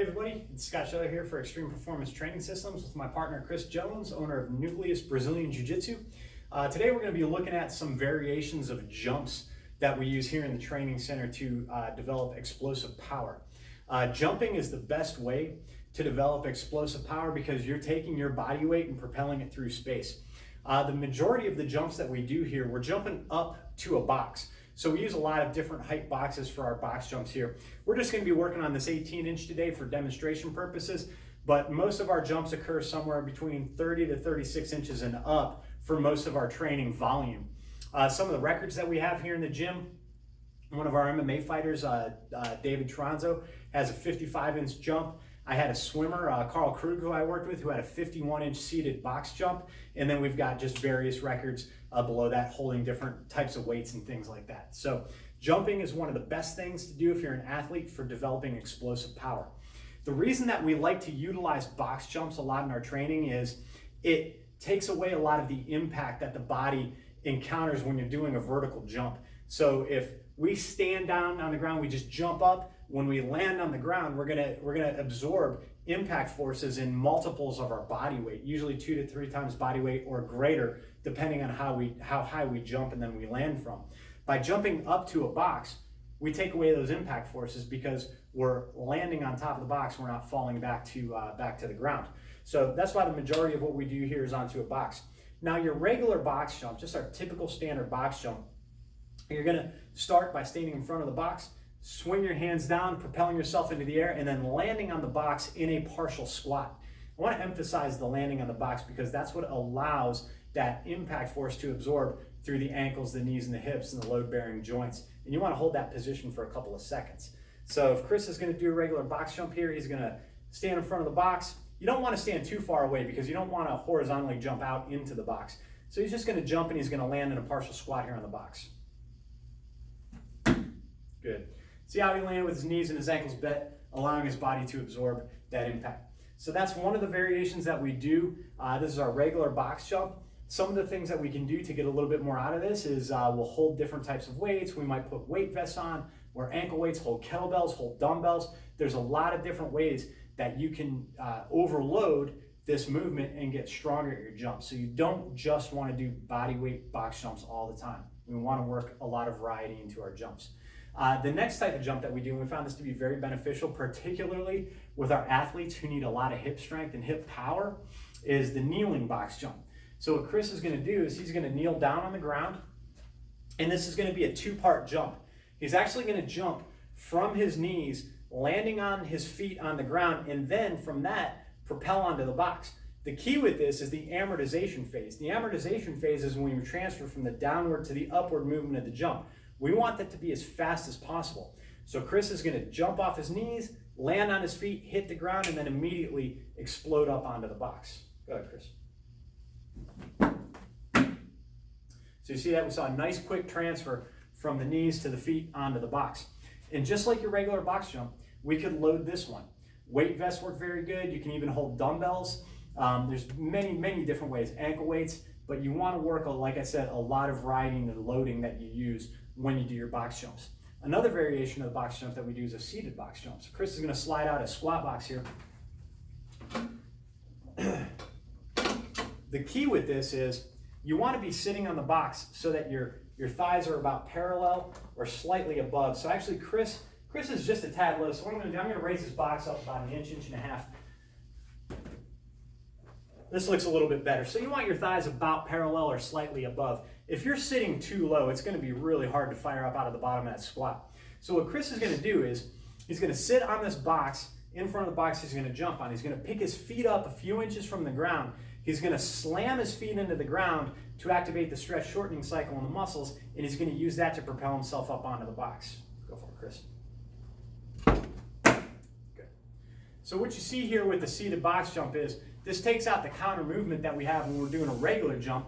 Hey everybody, it's Scott Shetler here for Extreme Performance Training Systems with my partner Chris Jones, owner of Nucleus Brazilian Jiu Jitsu. Today we're going to be looking at some variations of jumps that we use here in the training center to develop explosive power. Jumping is the best way to develop explosive power because you're taking your body weight and propelling it through space. The majority of the jumps that we do here, we're jumping up to a box. So we use a lot of different height boxes for our box jumps here. We're just going to be working on this 18-inch today for demonstration purposes, but most of our jumps occur somewhere between 30 to 36 inches and up for most of our training volume. Some of the records that we have here in the gym, one of our MMA fighters, David Tronzo, has a 55-inch jump. I had a swimmer, Carl Krug, who I worked with, who had a 51-inch seated box jump. And then we've got just various records below that holding different types of weights and things like that. So jumping is one of the best things to do if you're an athlete for developing explosive power. The reason that we like to utilize box jumps a lot in our training is it takes away a lot of the impact that the body encounters when you're doing a vertical jump. So if we stand down on the ground, we just jump up. When we land on the ground, we're gonna absorb impact forces in multiples of our body weight, usually 2 to 3 times body weight or greater, depending on how high we jump and then we land from. By jumping up to a box, we take away those impact forces because we're landing on top of the box. We're not falling back to the ground. So that's why the majority of what we do here is onto a box. Now your regular box jump, just our typical standard box jump, you're gonna start by standing in front of the box, swing your hands down, propelling yourself into the air, and then landing on the box in a partial squat. I want to emphasize the landing on the box because that's what allows that impact force to absorb through the ankles, the knees, and the hips, and the load-bearing joints. And you want to hold that position for a couple of seconds. So if Chris is going to do a regular box jump here, he's going to stand in front of the box. You don't want to stand too far away because you don't want to horizontally jump out into the box. So he's just going to jump and he's going to land in a partial squat here on the box. Good. See how he landed with his knees and his ankles bent, allowing his body to absorb that impact. So that's one of the variations that we do. This is our regular box jump. Some of the things that we can do to get a little bit more out of this is we'll hold different types of weights. We might put weight vests on, wear ankle weights, hold kettlebells, hold dumbbells. There's a lot of different ways that you can overload this movement and get stronger at your jump. So you don't just want to do body weight box jumps all the time. We want to work a lot of variety into our jumps. The next type of jump that we do, and we found this to be very beneficial, particularly with our athletes who need a lot of hip strength and hip power, is the kneeling box jump. So what Chris is going to do is he's going to kneel down on the ground, and this is going to be a 2-part jump. He's actually going to jump from his knees, landing on his feet on the ground, and then from that, propel onto the box. The key with this is the amortization phase. The amortization phase is when you transfer from the downward to the upward movement of the jump. We want that to be as fast as possible. So Chris is going to jump off his knees, land on his feet, hit the ground, and then immediately explode up onto the box. Go ahead, Chris. So you see that we saw a nice quick transfer from the knees to the feet onto the box. And just like your regular box jump, we could load this one. Weight vests work very good. You can even hold dumbbells. There's many different ways, ankle weights, but you want to work, like I said, a lot of riding and loading that you use when you do your box jumps. Another variation of the box jump that we do is a seated box jump. So Chris is going to slide out a squat box here. The key with this is you want to be sitting on the box so that your thighs are about parallel or slightly above. So actually Chris is just a tad low. So what I'm going to do, I'm going to raise this box up about an inch and a half. This looks a little bit better. So you want your thighs about parallel or slightly above. If you're sitting too low, it's going to be really hard to fire up out of the bottom of that squat. So what Chris is going to do is he's going to sit on this box. In front of the box he's going to jump on. He's going to pick his feet up a few inches from the ground. He's going to slam his feet into the ground to activate the stretch shortening cycle in the muscles, and he's going to use that to propel himself up onto the box. Go for it, Chris. Good. So what you see here with the seated box jump is this takes out the counter movement that we have when we're doing a regular jump,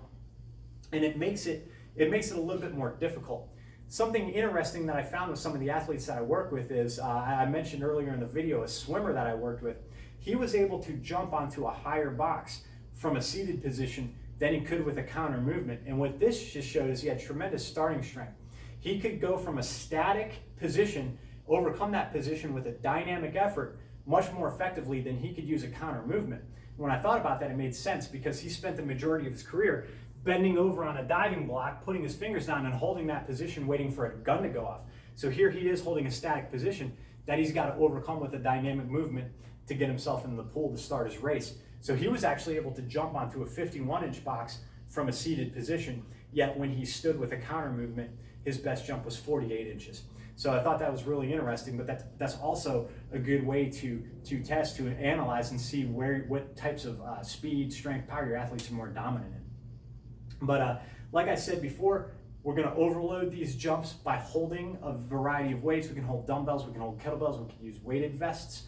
and it makes it a little bit more difficult. Something interesting that I found with some of the athletes that I work with is, I mentioned earlier in the video, a swimmer that I worked with, he was able to jump onto a higher box from a seated position than he could with a counter movement. And what this just showed is he had tremendous starting strength. He could go from a static position, overcome that position with a dynamic effort, much more effectively than he could use a counter movement. When I thought about that, it made sense because he spent the majority of his career bending over on a diving block, putting his fingers down and holding that position, waiting for a gun to go off. So here he is holding a static position that he's got to overcome with a dynamic movement to get himself in the pool to start his race. So he was actually able to jump onto a 51-inch box from a seated position, yet when he stood with a counter movement, his best jump was 48 inches. So I thought that was really interesting, but that's also a good way to test, to analyze and see what types of speed, strength, power your athletes are more dominant in. But like I said before, we're going to overload these jumps by holding a variety of weights. We can hold dumbbells, we can hold kettlebells, we can use weighted vests,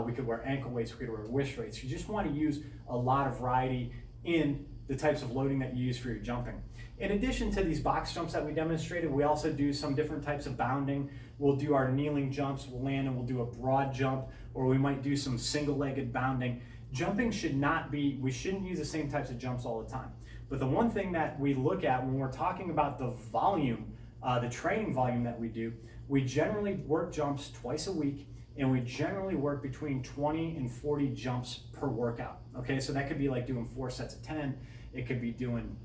we could wear ankle weights, we could wear wrist weights. You just want to use a lot of variety in the types of loading that you use for your jumping. In addition to these box jumps that we demonstrated, we also do some different types of bounding. We'll do our kneeling jumps, we'll land and we'll do a broad jump, or we might do some single-legged bounding. Jumping should not be, we shouldn't use the same types of jumps all the time. But the one thing that we look at when we're talking about the volume, the training volume that we do, we generally work jumps twice a week, and we generally work between 20 and 40 jumps per workout. Okay, so that could be like doing 4 sets of 10. It could be doing,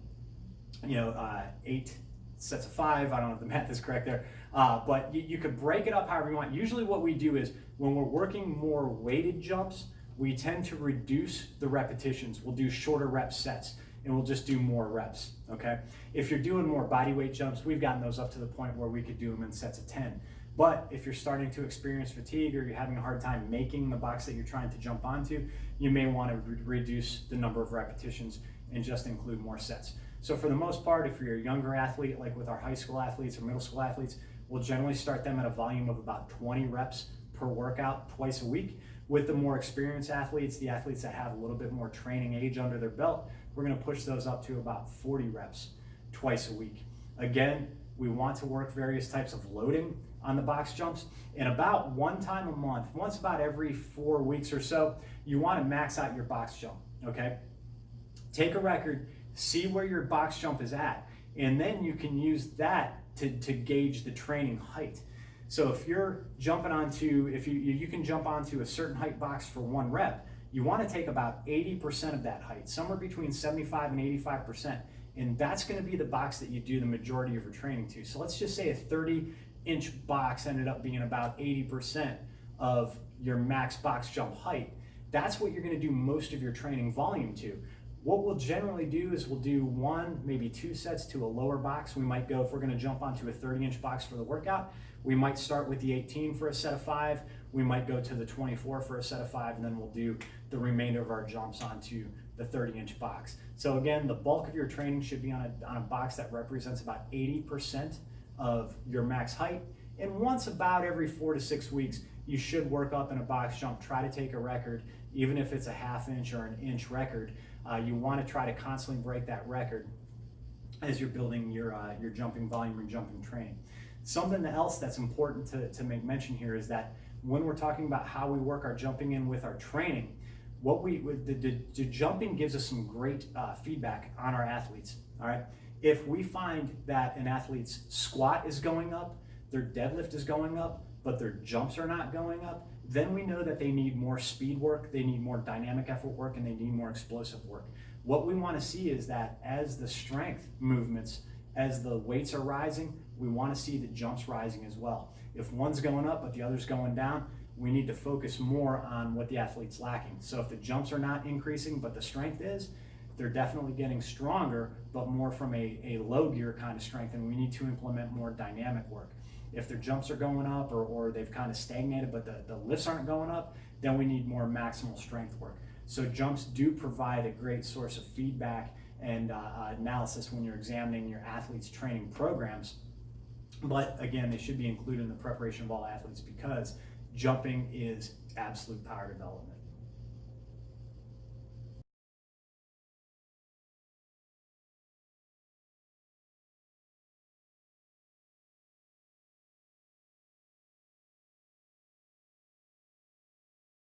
8 sets of 5. I don't know if the math is correct there. But you could break it up however you want. Usually what we do is when we're working more weighted jumps, we tend to reduce the repetitions. We'll do shorter rep sets and we'll just do more reps, okay? If you're doing more body weight jumps, we've gotten those up to the point where we could do them in sets of 10. But if you're starting to experience fatigue or you're having a hard time making the box that you're trying to jump onto, you may want to reduce the number of repetitions and just include more sets. So for the most part, if you're a younger athlete, like with our high school athletes or middle school athletes, we'll generally start them at a volume of about 20 reps per workout twice a week. With the more experienced athletes, the athletes that have a little bit more training age under their belt, we're going to push those up to about 40 reps twice a week. Again, we want to work various types of loading on the box jumps, and about one time a month, once about every 4 weeks or so, you want to max out your box jump, okay? Take a record, see where your box jump is at, and then you can use that to gauge the training height. So if you're jumping onto, if you can jump onto a certain height box for 1 rep, you want to take about 80% of that height, somewhere between 75 and 85%, and that's going to be the box that you do the majority of your training to. So let's just say a 30-inch box ended up being about 80% of your max box jump height. That's what you're going to do most of your training volume to. What we'll generally do is we'll do 1, maybe 2 sets to a lower box. We might go, if we're going to jump onto a 30-inch box for the workout, we might start with the 18 for a set of 5. We might go to the 24 for a set of 5, and then we'll do the remainder of our jumps onto the 30-inch box. So again, the bulk of your training should be on a box that represents about 80% of your max height. And once about every 4 to 6 weeks, you should work up in a box jump, try to take a record, even if it's a 1/2 inch or an inch record. You want to try to constantly break that record as you're building your jumping volume and jumping training. Something else that's important to make mention here is that when we're talking about how we work our jumping in with our training, the jumping gives us some great feedback on our athletes. All right, if we find that an athlete's squat is going up, their deadlift is going up, but their jumps are not going up, then we know that they need more speed work, they need more dynamic effort work, and they need more explosive work. What we want to see is that as the strength movements, as the weights are rising, we want to see the jumps rising as well. If one's going up but the other's going down, we need to focus more on what the athlete's lacking. So if the jumps are not increasing but the strength is, they're definitely getting stronger, but more from a low gear kind of strength, and we need to implement more dynamic work. If their jumps are going up or they've kind of stagnated but the lifts aren't going up, then we need more maximal strength work. So jumps do provide a great source of feedback and analysis when you're examining your athletes' training programs. But again, they should be included in the preparation of all athletes because jumping is absolute power development.